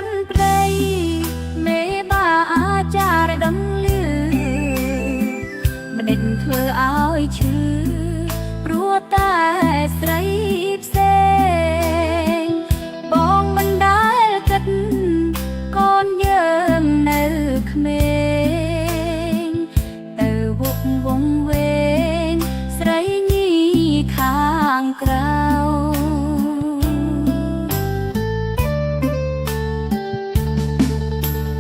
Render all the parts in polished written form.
នព្រៃមេបាអាចារ្យដឹងលឺមិនដេញធ្វើឲ្យឈឺព្រោះតែស្រីផ្សេងបងមិនដែលគិតកូនយើងនៅក្មេងទៅវកវងវែងស្រីញីខាងក្រៅ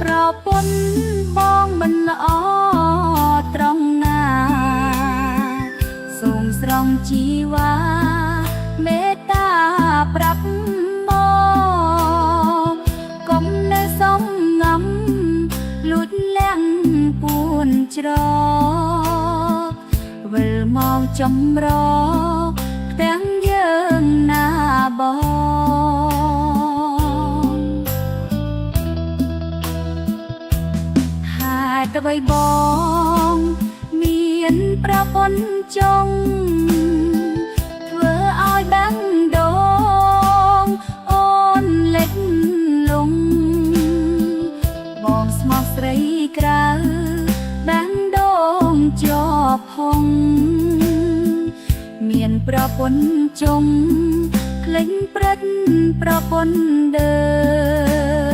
ប្រពន្ធបងមិនល្អត្រង់ណាសូមស្រង់ជីវ៉ាមេត្តាប្រាប់មកកុំនៅសំងំលួចលាក់ពួនច្រកវិលមកចម្រកទាំងយើងណាបងហេតុអ្វីបងមានប្រពន្ធចង់ធ្វើឲ្យបាំងដងអូនលេចលងបងស្មោះស្រីក្រៅបាំងដងជាប់ហងមានប្រពន្ធចង់ក្លែងព្រឹកប្រពន្ធដើ